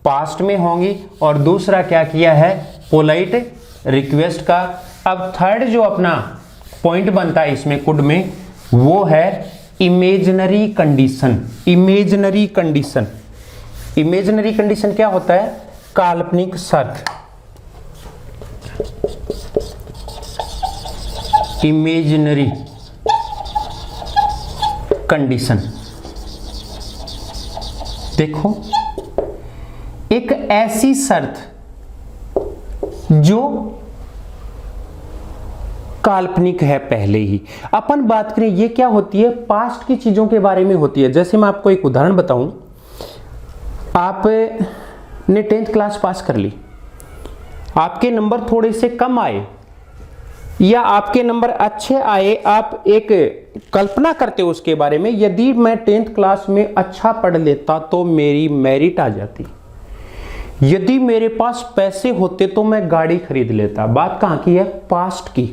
Speaker 1: पास्ट में होंगी। और दूसरा क्या किया है? पोलाइट रिक्वेस्ट का। अब थर्ड जो अपना पॉइंट बनता है इसमें कुड में, वो है imaginary condition. Imaginary condition, imaginary condition क्या होता है? काल्पनिक शर्त। इमेजिनरी कंडीशन, देखो एक ऐसी शर्त जो काल्पनिक है पहले ही। अपन बात करें ये क्या होती है? पास्ट की चीजों के बारे में होती है। जैसे मैं आपको एक उदाहरण बताऊं, आपने 10th क्लास पास कर ली, आपके नंबर थोड़े से कम आए या आपके नंबर अच्छे आए, आप एक कल्पना करते हो उसके बारे में, यदि मैं 10th क्लास में अच्छा पढ़ लेता तो मेरी मेरिट आ जाती, यदि मेरे पास पैसे होते तो मैं गाड़ी खरीद लेता। बात कहां की है? पास्ट की।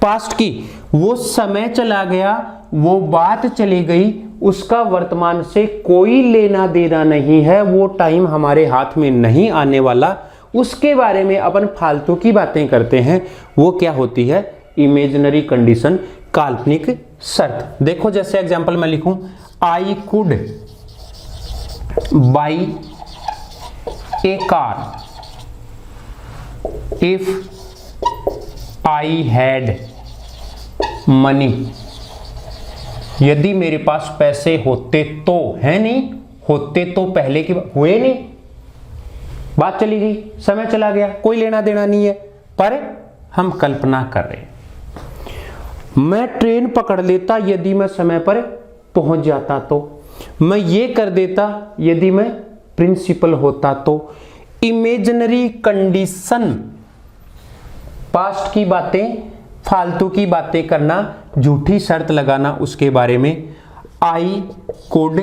Speaker 1: पास्ट की, वो समय चला गया, वो बात चली गई, उसका वर्तमान से कोई लेना देना नहीं है, वो टाइम हमारे हाथ में नहीं आने वाला। उसके बारे में अपन फालतू की बातें करते हैं, वो क्या होती है? इमेजिनरी कंडीशन, काल्पनिक शर्त। देखो जैसे एग्जांपल मैं लिखूं, I could by A car if I had money. यदि मेरे पास पैसे होते तो, है नहीं, होते तो पहले की हुए नहीं, बात चली गई, समय चला गया, कोई लेना देना नहीं है, पर हम कल्पना कर रहे हैं। मैं ट्रेन पकड़ लेता यदि मैं समय पर पहुंच जाता तो, मैं ये कर देता यदि मैं प्रिंसिपल होता तो। इमेजिनरी कंडीशन, पास्ट की बातें, फालतू की बातें करना, झूठी शर्त लगाना उसके बारे में। I could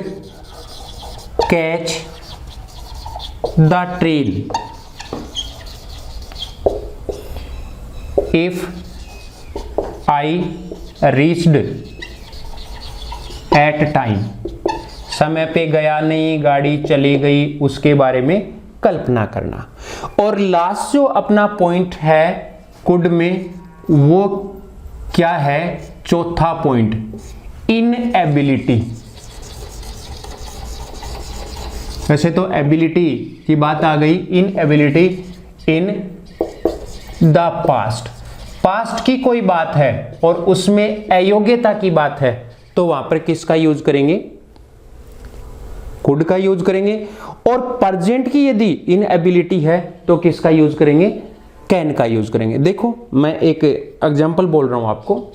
Speaker 1: catch the train if I reached at time. समय पे गया नहीं, गाड़ी चली गई, उसके बारे में कल्पना करना। और लास्ट जो अपना पॉइंट है कुड में, वो क्या है, चौथा पॉइंट, इनएबिलिटी। वैसे तो एबिलिटी की बात आ गई, inability in the past. Past की कोई बात है और उसमें अयोग्यता की बात है, तो वहां पर किसका यूज करेंगे, कुड का यूज करेंगे। और प्रेजेंट की यदि इनएबिलिटी है तो किसका यूज करेंगे, कैन का यूज करेंगे। देखो मैं एक एग्जांपल बोल रहा हूं आपको,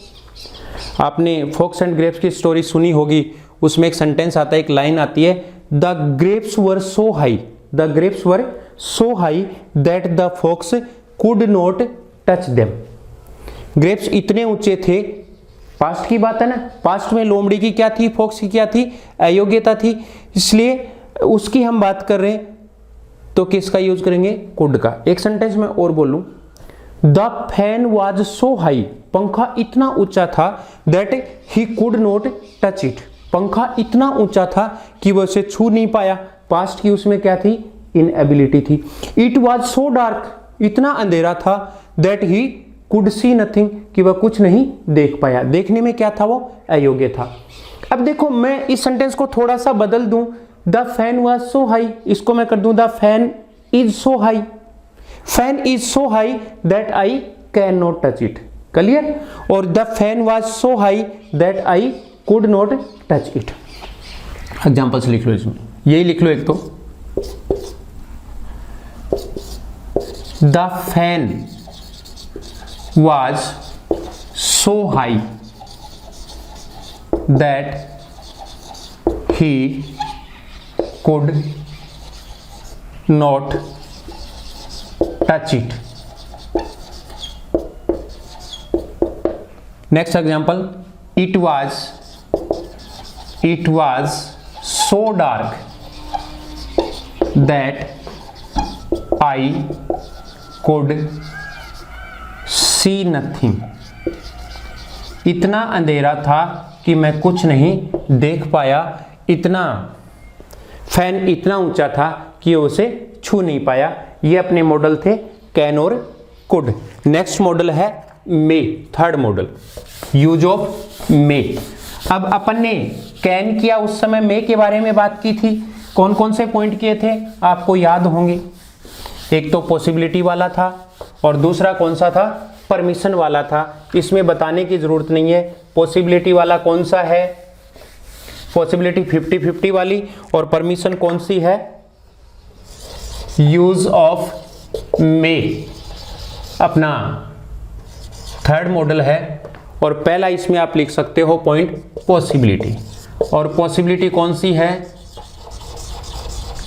Speaker 1: आपने फॉक्स एंड ग्रेप्स की स्टोरी सुनी होगी, उसमें एक सेंटेंस आता है, एक लाइन आती है, the grapes were so high, the grapes were so high that the fox could not touch them. Grapes इतने ऊंचे थे, पास्ट की बात है ना, पास्ट में लोमड़ी की क्या थी, फॉक्स की क्या थी, अयोग्यता थी, इसलिए उसकी हम बात कर रहे हैं, तो किसका यूज करेंगे, कुड का। एक सेंटेंस में और बोलूं, the fan was so high, पंखा इतना ऊंचा था, that he could not touch it, पंखा इतना ऊंचा था कि वह उसे छू नहीं पाया, पास्ट की उसमें क्या थी, इनएबिलिटी थी। इट वाज सो डार्क, इतना अंधेरा था, that he could see nothing, कि वह कुछ नहीं देख पाया, देखने में क्या था, वो अयोग्य था। अब देखो मैं इस सेंटेंस को थोड़ा सा बदल दूं, the fan was so high, इसको मैं कर दूं the fan is so high, fan is so high that I can not touch it, clear. और the fan was so high that I could not touch it. Examples लिख लो इसमें, यही लिख लो एक तो, the fan was so high that he could not touch it. Next example, it was so dark that I could see nothing. इतना अंधेरा था कि मैं कुछ नहीं देख पाया, इतना फैन इतना ऊंचा था कि उसे छू नहीं पाया। ये अपने मॉडल थे कैन और कुड। नेक्स्ट मॉडल है may, third model, use of may. अब अपन ने कैन किया, उस समय मे के बारे में बात की थी। कौन कौन से पॉइंट किए थे आपको याद होंगे, एक तो पॉसिबिलिटी वाला था और दूसरा कौन सा था, परमिशन वाला था। इसमें बताने की जरूरत नहीं है पॉसिबिलिटी वाला कौन सा है, पॉसिबिलिटी 50-50 वाली, और परमिशन कौन सी है, यूज ऑफ मे अपना थर्ड मॉडल है। और पहला इसमें आप लिख सकते हो पॉइंट पॉसिबिलिटी, और पॉसिबिलिटी कौन सी है,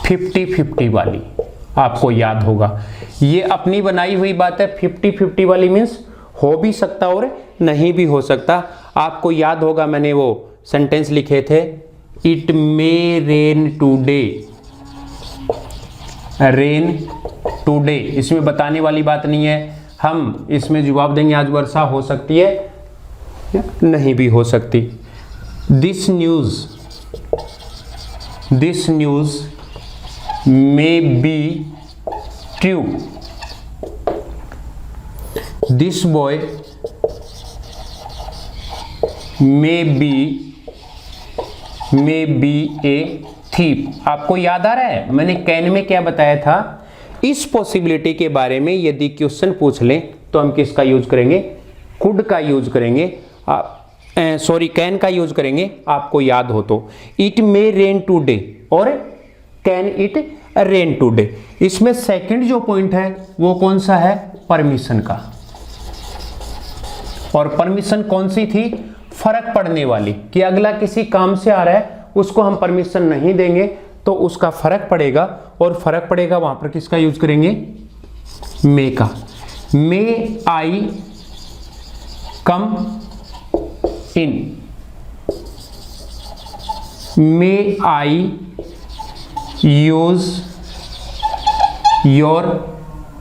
Speaker 1: 50-50 वाली, आपको याद होगा। ये अपनी बनाई हुई बात है, 50-50 वाली मीन्स हो भी सकता और नहीं भी हो सकता। आपको याद होगा मैंने वो सेंटेंस लिखे थे, it may rain today, rain today, इसमें बताने वाली बात नहीं है, हम इसमें जवाब देंगे आज वर्षा हो सकती है, नहीं भी हो सकती। This news may be true, this boy may be A thief. आपको याद आ रहा है मैंने कैन में क्या बताया था? इस पॉसिबिलिटी के बारे में यदि क्वेश्चन पूछ लें तो हम किसका यूज करेंगे? कुड का यूज करेंगे, कैन का यूज करेंगे। आपको याद हो तो इट मे रेन टूडे और कैन इट रेन टूडे। इसमें सेकंड जो पॉइंट है वो कौन सा है? परमिशन का। और परमिशन कौन सी थी? फर्क पड़ने वाली, कि अगला किसी काम से आ रहा है उसको हम परमिशन नहीं देंगे तो उसका फर्क पड़ेगा, और फर्क पड़ेगा वहां पर किसका यूज करेंगे? मे का। मे आई कम इन, मे आई यूज योर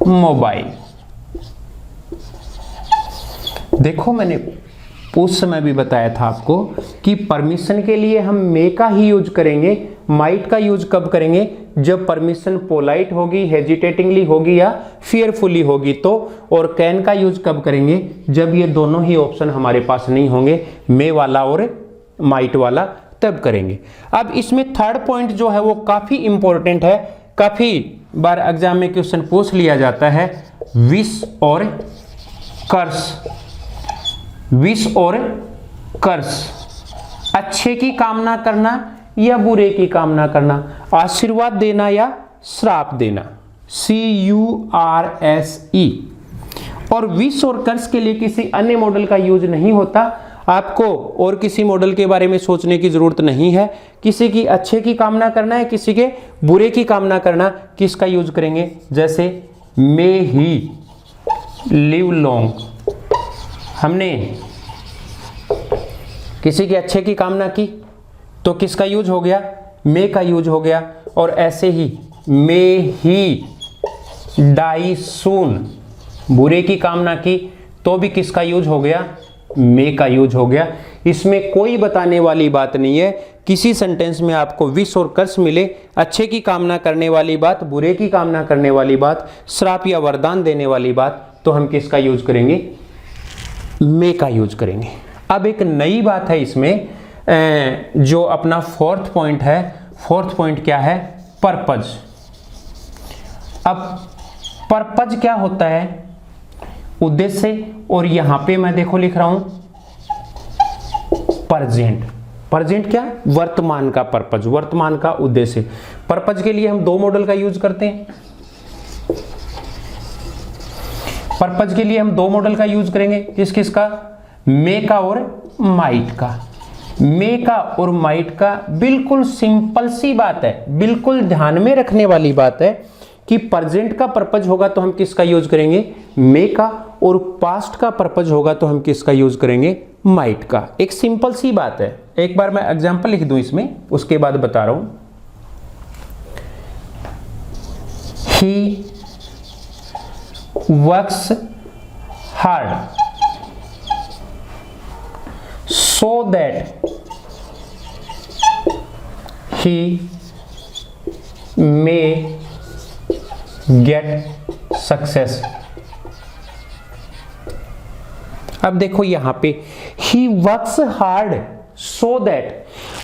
Speaker 1: मोबाइल। देखो मैंने उस समय भी बताया था आपको कि परमिशन के लिए हम मे का ही यूज करेंगे। माइट का यूज कब करेंगे? जब परमिशन पोलाइट होगी, हेजिटेटिंगली होगी या फियरफुली होगी तो। और कैन का यूज कब करेंगे? जब ये दोनों ही ऑप्शन हमारे पास नहीं होंगे, मे वाला और माइट वाला, तब करेंगे। अब इसमें थर्ड पॉइंट जो है वो काफी इंपॉर्टेंट है, काफी बार एग्जाम में क्वेश्चन पूछ लिया जाता है। विश और कर्स। विश और कर्स, अच्छे की कामना करना या बुरे की कामना करना, आशीर्वाद देना या श्राप देना, CURSE। और विश और कर्स के लिए किसी अन्य मॉडल का यूज नहीं होता। आपको और किसी मॉडल के बारे में सोचने की जरूरत नहीं है। किसी की अच्छे की कामना करना है, किसी के बुरे की कामना करना, किसका यूज करेंगे? जैसे मे ही लिव लॉन्ग, हमने किसी के अच्छे की कामना की तो किसका यूज हो गया? मे का यूज हो गया। और ऐसे ही मे ही डाई सून, बुरे की कामना की तो भी किसका यूज हो गया? मे का यूज हो गया। इसमें कोई बताने वाली बात नहीं है। किसी सेंटेंस में आपको विश और कर्स मिले, अच्छे की कामना करने वाली बात, बुरे की कामना करने वाली बात, श्राप या वरदान देने वाली बात, तो हम किसका यूज करेंगे? मे का यूज करेंगे। अब एक नई बात है इसमें, जो अपना फोर्थ पॉइंट है। फोर्थ पॉइंट क्या है? पर्पज। अब पर्पज क्या होता है? उद्देश्य। और यहां पे मैं देखो लिख रहा हूं प्रेजेंट। प्रेजेंट क्या? वर्तमान का पर्पज, वर्तमान का उद्देश्य। पर्पज के लिए हम दो मॉडल का यूज करते हैं। पर्पज के लिए हम दो मॉडल का यूज करेंगे। किस किस का? मे का और माइट का। मे का और माइट का बिल्कुल सिंपल सी बात है, बिल्कुल ध्यान में रखने वाली बात है कि प्रेजेंट का पर्पज होगा तो हम किसका यूज करेंगे? मे का। और पास्ट का पर्पज होगा तो हम किसका यूज करेंगे? माइट का। एक सिंपल सी बात है। एक बार मैं एग्जांपल लिख दूं इसमें, उसके बाद बता रहा हूं। He works hard so that he may get success। अब देखो यहां पे he works hard so that,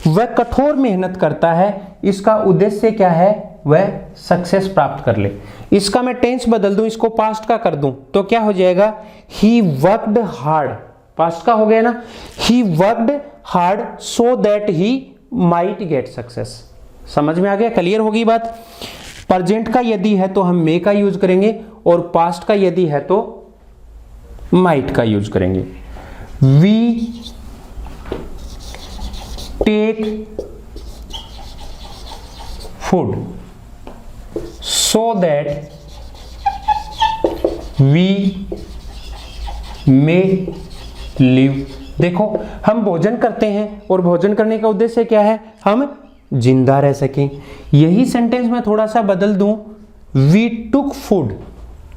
Speaker 1: वह कठोर मेहनत करता है, इसका उद्देश्य क्या है? वह सक्सेस प्राप्त कर ले। इसका मैं टेंस बदल दूं, इसको पास्ट का कर दूं तो क्या हो जाएगा? he worked hard, पास्ट का हो गया ना। He worked hard so that he might get success. समझ में आ गया? क्लियर होगी बात? प्रेजेंट का यदि है तो हम मे का यूज करेंगे, और पास्ट का यदि है तो माइट का यूज करेंगे। We take food so that we may live. देखो हम भोजन करते हैं और भोजन करने का उद्देश्य क्या है? हम जिंदा रह सकें। यही सेंटेंस में थोड़ा सा बदल दूं, वी टुक फूड,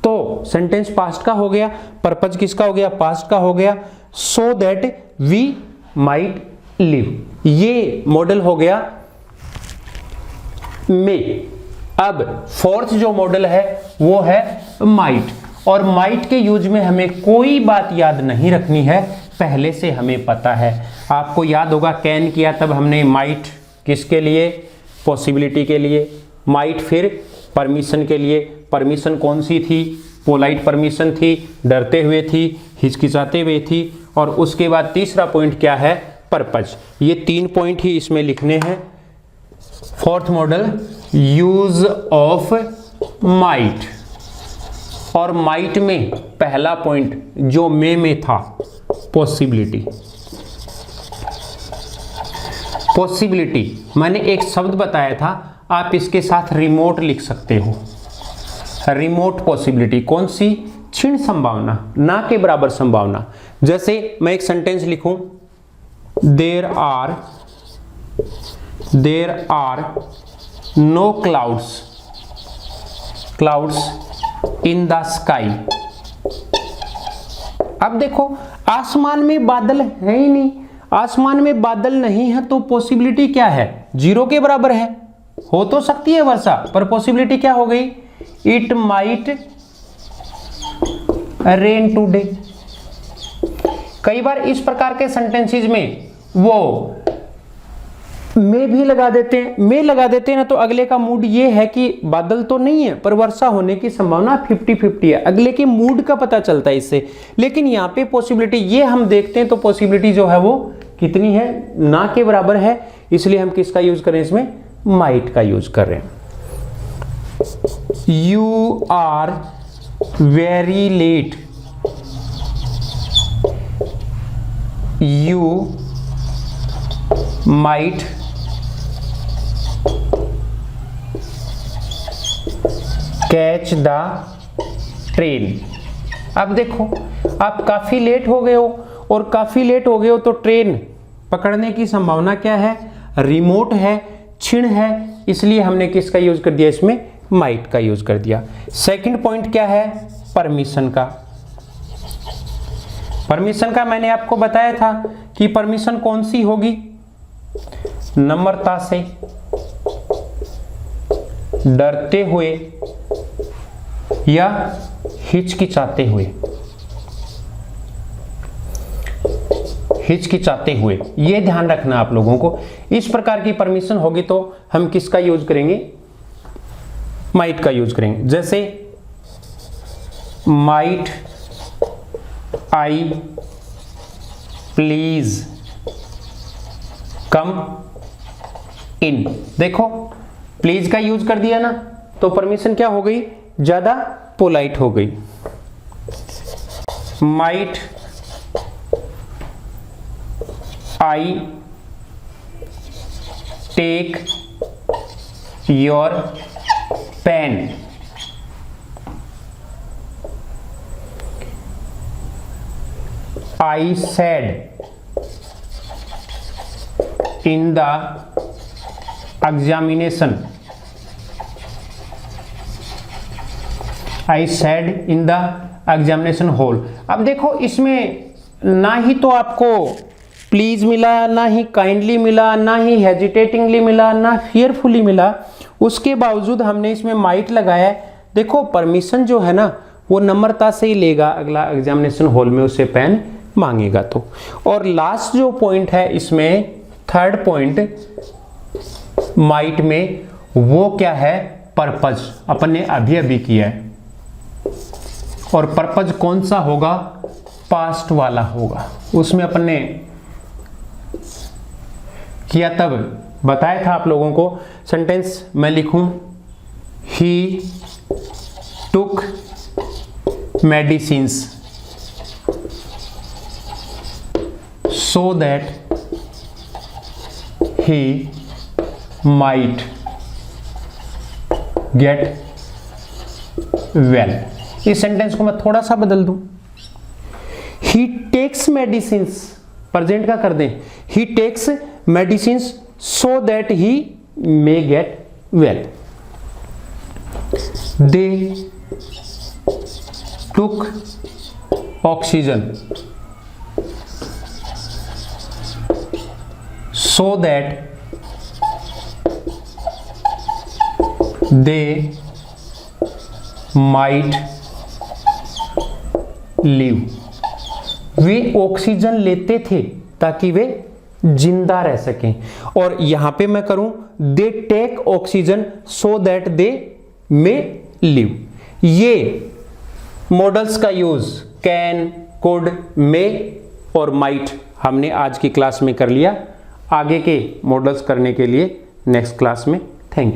Speaker 1: तो सेंटेंस पास्ट का हो गया, पर्पज किसका हो गया? पास्ट का हो गया। So that we might live, ये मॉडल हो गया मे। अब फोर्थ जो मॉडल है वो है माइट। और माइट के यूज में हमें कोई बात याद नहीं रखनी है पहले से हमें पता है। आपको याद होगा कैन किया तब हमने माइट किसके लिए, पॉसिबिलिटी के लिए, माइट फिर परमिशन के लिए। परमिशन कौन सी थी, पोलाइट परमिशन थी, डरते हुए थी, हिचकिचाते हुए थी। और उसके बाद तीसरा पॉइंट क्या है, पर्पज। ये 3 पॉइंट ही इसमें लिखने हैं। Fourth model use of might, और माइट में पहला पॉइंट जो में था पॉसिबिलिटी। पॉसिबिलिटी मैंने एक शब्द बताया था, आप इसके साथ रिमोट लिख सकते हो। रिमोट पॉसिबिलिटी कौन सी, क्षीण संभावना, ना के बराबर संभावना। जैसे मैं एक सेंटेंस लिखूं, there are no clouds in the sky. अब देखो आसमान में बादल है ही नहीं, आसमान में बादल नहीं है तो पॉसिबिलिटी क्या है, 0 के बराबर है। हो तो सकती है वर्षा, पर पॉसिबिलिटी क्या हो गई, इट माइट रेन टुडे। कई बार इस प्रकार के सेंटेंसेस में वो में भी लगा देते हैं, में लगा देते हैं ना, तो अगले का मूड ये है कि बादल तो नहीं है पर वर्षा होने की संभावना 50-50 है। अगले के मूड का पता चलता है इससे। लेकिन यहाँ पे पॉसिबिलिटी ये हम देखते हैं तो पॉसिबिलिटी जो है वो कितनी है, ना के बराबर है। इसलिए हम किसका यूज करें इसमें, माइट का यूज कर रहे हैं। You are very late, you might catch the train. अब देखो आप काफी लेट हो गए हो, और काफी लेट हो गए हो तो ट्रेन पकड़ने की संभावना क्या है, रिमोट है, क्षीण है। इसलिए हमने किसका यूज कर दिया इसमें, माइट का यूज कर दिया। सेकंड पॉइंट क्या है, परमिशन का। परमिशन का मैंने आपको बताया था कि परमिशन कौन सी होगी, नम्रता से, डरते हुए या हिचकिचाते हुए। हिचकिचाते हुए, यह ध्यान रखना आप लोगों को। इस प्रकार की परमिशन होगी तो हम किसका यूज करेंगे, माइट का यूज करेंगे। जैसे माइट आई प्लीज कम इन। देखो प्लीज का यूज कर दिया ना, तो परमिशन क्या हो गई, ज्यादा पोलाइट हो गई। Might I take your pen. I said in the examination, I said in the examination hall. अब देखो इसमें ना ही तो आपको प्लीज मिला, ना ही काइंडली मिला, ना ही हेजिटेटिंगली मिला, ना फियरफुली मिला, उसके बावजूद हमने इसमें माइट लगाया है। देखो परमिशन जो है ना वो नम्रता से ही लेगा, अगला एग्जामिनेशन हॉल में उससे पेन मांगेगा तो। और लास्ट जो पॉइंट है इसमें, थर्ड पॉइंट माइट में, वो क्या है, पर्पज। अपन ने अभी अभी किया है, और पर्पज कौन सा होगा, पास्ट वाला होगा। उसमें अपन ने किया तब बताया था आप लोगों को। सेंटेंस मैं लिखूं, he took medicines so that he might get well। इस सेंटेंस को मैं थोड़ा सा बदल दूं, he takes medicines, प्रेजेंट का कर दें, he takes medicines so that he may get well। they took oxygen so that they might live। Way oxygen लेते थे ताकि वे जिंदा रह सकें। और यहां पे मैं करूं they take oxygen so that they may live. ये मॉडल्स का यूज कैन, कुड, मे और माइट हमने आज की क्लास में कर लिया। आगे के मॉडल्स करने के लिए नेक्स्ट क्लास में। Thank you.